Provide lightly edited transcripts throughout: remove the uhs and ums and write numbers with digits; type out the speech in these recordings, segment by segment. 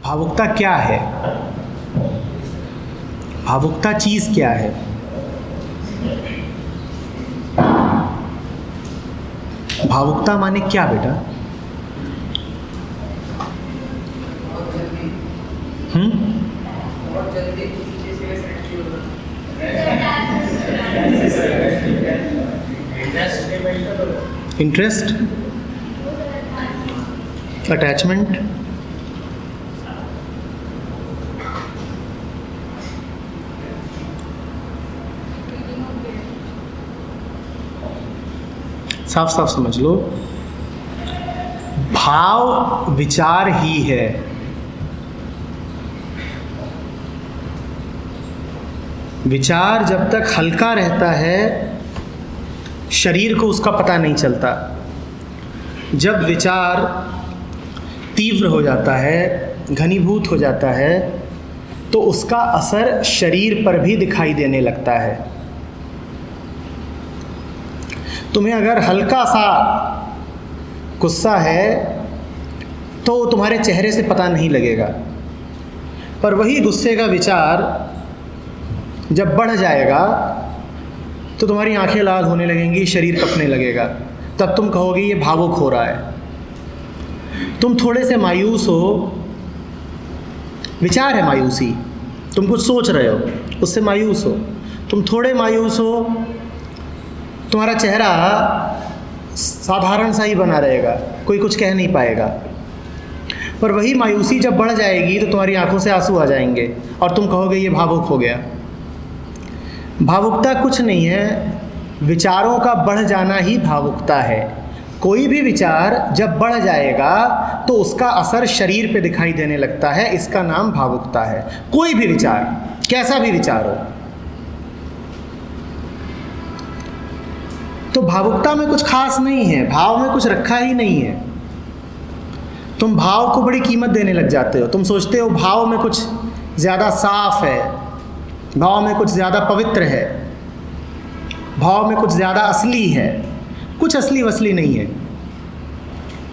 भावुकता क्या है? भावुकता चीज़ क्या है? भावुकता माने क्या बेटा? इंटरेस्ट, अटैचमेंट, साफ साफ समझ लो, भाव विचार ही है। विचार जब तक हल्का रहता है शरीर को उसका पता नहीं चलता। जब विचार तीव्र हो जाता है, घनीभूत हो जाता है, तो उसका असर शरीर पर भी दिखाई देने लगता है। तुम्हें अगर हल्का सा गुस्सा है तो तुम्हारे चेहरे से पता नहीं लगेगा, पर वही गुस्से का विचार जब बढ़ जाएगा तो तुम्हारी आंखें लाल होने लगेंगी, शरीर कँपने लगेगा, तब तुम कहोगे ये भावुक हो रहा है। तुम थोड़े से मायूस हो, विचार है मायूसी, तुम कुछ सोच रहे हो, उससे मायूस हो। तुम थोड़े मायूस हो, तुम्हारा चेहरा साधारण सा ही बना रहेगा, कोई कुछ कह नहीं पाएगा। पर वही मायूसी जब बढ़ जाएगी तो तुम्हारी आंखों से आंसू आ जाएंगे और तुम कहोगे ये भावुक हो गया। भावुकता कुछ नहीं है, विचारों का बढ़ जाना ही भावुकता है। कोई भी विचार जब बढ़ जाएगा तो उसका असर शरीर पे दिखाई देने लगता है, इसका नाम भावुकता है। कोई भी विचार, कैसा भी विचार हो। तो भावुकता में कुछ खास नहीं है, भाव में कुछ रखा ही नहीं है। तुम भाव को बड़ी कीमत देने लग जाते हो। तुम सोचते हो भाव में कुछ ज़्यादा साफ है, भाव में कुछ ज़्यादा पवित्र है, भाव में कुछ ज़्यादा असली है। कुछ असली वसली नहीं है।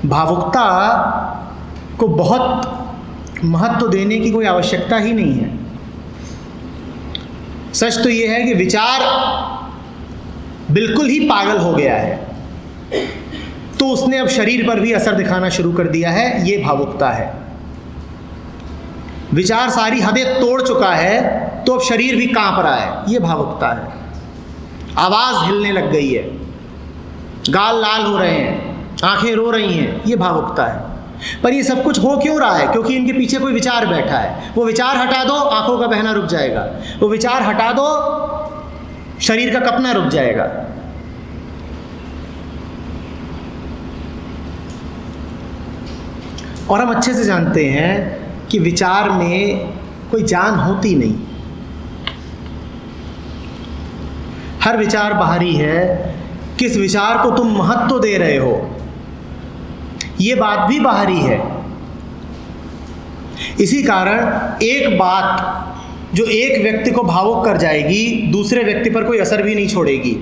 भावुकता को बहुत महत्व देने की कोई आवश्यकता ही नहीं है। सच तो ये है कि विचार बिल्कुल ही पागल हो गया है, तो उसने अब शरीर पर भी असर दिखाना शुरू कर दिया है। ये भावुकता है। विचार सारी हदें तोड़ चुका है तो अब शरीर भी कांप रहा है, ये भावुकता है। आवाज़ हिलने लग गई है, गाल लाल हो रहे हैं, आंखें रो रही हैं, ये भावुकता है। पर ये सब कुछ हो क्यों रहा है? क्योंकि इनके पीछे कोई विचार बैठा है। वो विचार हटा दो, आंखों का बहना रुक जाएगा। वो विचार हटा दो, शरीर का कपना रुक जाएगा। और हम अच्छे से जानते हैं कि विचार में कोई जान होती नहीं। हर विचार बाहरी है। किस विचार को तुम महत्व दे रहे हो, ये बात भी बाहरी है। इसी कारण एक बात जो एक व्यक्ति को भावुक कर जाएगी, दूसरे व्यक्ति पर कोई असर भी नहीं छोड़ेगी,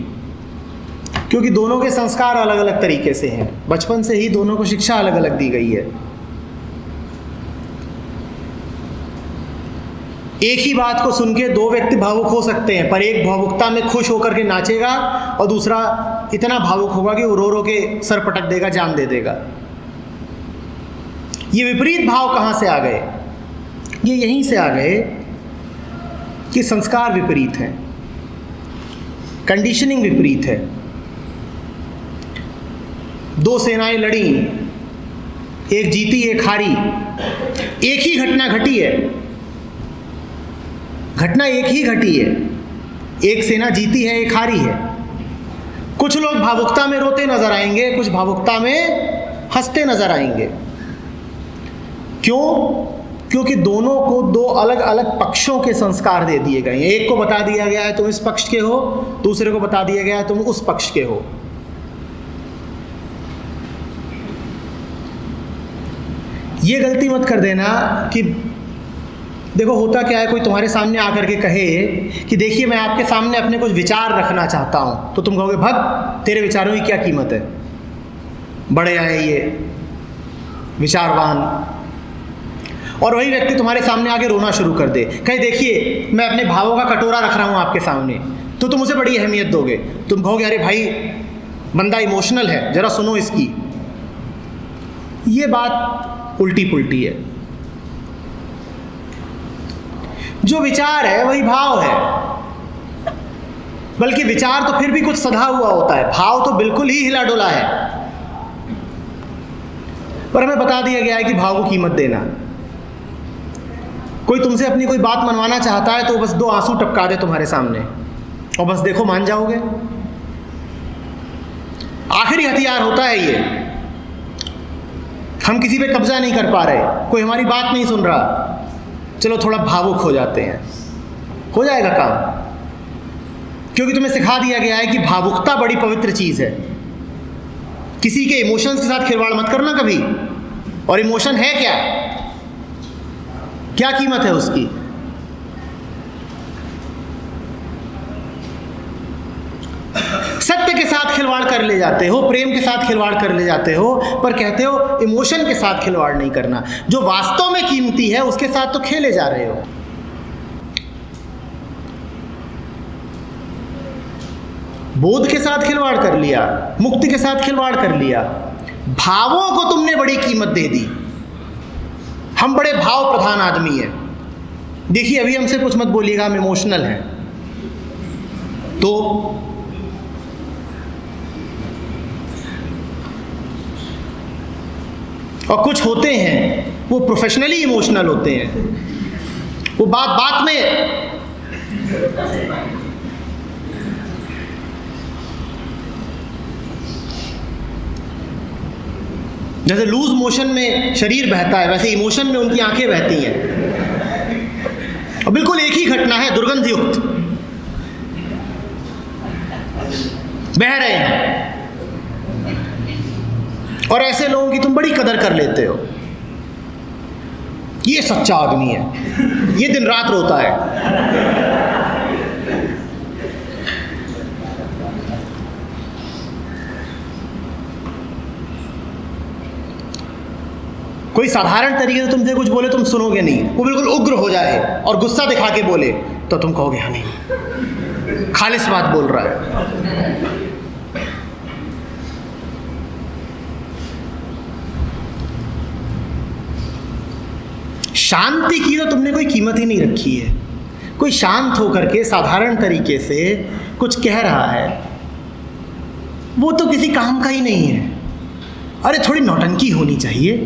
क्योंकि दोनों के संस्कार अलग अलग तरीके से हैं। बचपन से ही दोनों को शिक्षा अलग अलग दी गई है। एक ही बात को सुन के दो व्यक्ति भावुक हो सकते हैं, पर एक भावुकता में खुश होकर के नाचेगा और दूसरा इतना भावुक होगा कि वो रो रो के सर पटक देगा, जान दे देगा। ये विपरीत भाव कहाँ से आ गए? ये यहीं से आ गए कि संस्कार विपरीत हैं, कंडीशनिंग विपरीत है। दो सेनाएं लड़ी, एक जीती एक हारी। एक ही घटना घटी है, घटना एक ही घटी है। एक सेना जीती है, एक हारी है। कुछ लोग भावुकता में रोते नजर आएंगे, कुछ भावुकता में हंसते नजर आएंगे। क्यों? क्योंकि दोनों को दो अलग अलग पक्षों के संस्कार दे दिए गए हैं। एक को बता दिया गया है तुम इस पक्ष के हो, दूसरे को बता दिया गया है तुम उस पक्ष के हो। ये गलती मत कर देना कि देखो होता क्या है, कोई तुम्हारे सामने आकर के कहे कि देखिए मैं आपके सामने अपने कुछ विचार रखना चाहता हूँ, तो तुम कहोगे भग, तेरे विचारों की क्या कीमत है, बड़े आए ये विचारवान। और वही व्यक्ति तुम्हारे सामने आके रोना शुरू कर दे, कहे देखिए मैं अपने भावों का कटोरा रख रहा हूँ आपके सामने, तो तुम उसे बड़ी अहमियत दोगे। तुम कहोगे अरे भाई बंदा इमोशनल है, ज़रा सुनो इसकी। ये बात उल्टी पुल्टी है। जो विचार है वही भाव है, बल्कि विचार तो फिर भी कुछ सधा हुआ होता है, भाव तो बिल्कुल ही हिला डोला है। पर हमें बता दिया गया है कि भाव को कीमत देना। कोई तुमसे अपनी कोई बात मनवाना चाहता है तो बस 2 आंसू टपका दे तुम्हारे सामने और बस देखो मान जाओगे। आखिरी हथियार होता है ये। हम किसी पे कब्जा नहीं कर पा रहे, कोई हमारी बात नहीं सुन रहा, चलो थोड़ा भावुक हो जाते हैं, हो जाएगा काम। क्योंकि तुम्हें सिखा दिया गया है कि भावुकता बड़ी पवित्र चीज़ है। किसी के इमोशंस के साथ खिलवाड़ मत करना कभी। और इमोशन है क्या, क्या कीमत है उसकी? सत्य के साथ खिलवाड़ कर ले जाते हो, प्रेम के साथ खिलवाड़ कर ले जाते हो, पर कहते हो इमोशन के साथ खिलवाड़ नहीं करना। जो वास्तव में कीमती है उसके साथ तो खेले जा रहे हो। बोध के साथ खिलवाड़ कर लिया, मुक्ति के साथ खिलवाड़ कर लिया, भावों को तुमने बड़ी कीमत दे दी। हम बड़े भाव प्रधान आदमी हैं। देखिए अभी हमसे कुछ मत बोलिएगा, हम इमोशनल हैं। तो और कुछ होते हैं वो प्रोफेशनली इमोशनल होते हैं, वो बात बात में जैसे लूज मोशन में शरीर बहता है वैसे इमोशन में उनकी आंखें बहती हैं। और बिल्कुल एक ही घटना है, दुर्गंध युक्त बह रहे हैं। और ऐसे लोगों की तुम बड़ी कदर कर लेते हो। ये सच्चा आदमी है, ये दिन रात रोता है। कोई साधारण तरीके से तुमसे कुछ बोले तुम सुनोगे नहीं, वो बिल्कुल उग्र हो जाए और गुस्सा दिखा के बोले तो तुम कहोगे हाँ नहीं, खालिस बात बोल रहा है। शांति की तो तुमने कोई कीमत ही नहीं रखी है। कोई शांत होकर के साधारण तरीके से कुछ कह रहा है, वो तो किसी काम का ही नहीं है। अरे थोड़ी नौटंकी होनी चाहिए,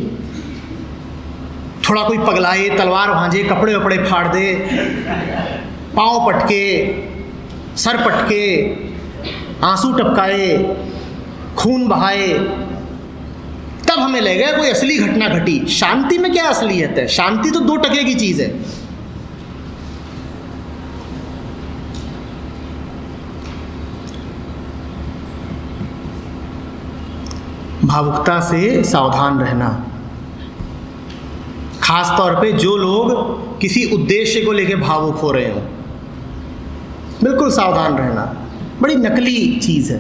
थोड़ा कोई पगलाए, तलवार भांजे, कपड़े वपड़े फाड़ दे, पाँव पटके, सर पटके, आंसू टपकाए, खून बहाए, तब हमें लगेगा कोई असली घटना घटी। शांति में क्या असलियत है? शांति तो 2 टके की चीज़ है। भावुकता से सावधान रहना, खास तौर पे जो लोग किसी उद्देश्य को लेकर भावुक हो रहे हो, बिल्कुल सावधान रहना। बड़ी नकली चीज़ है।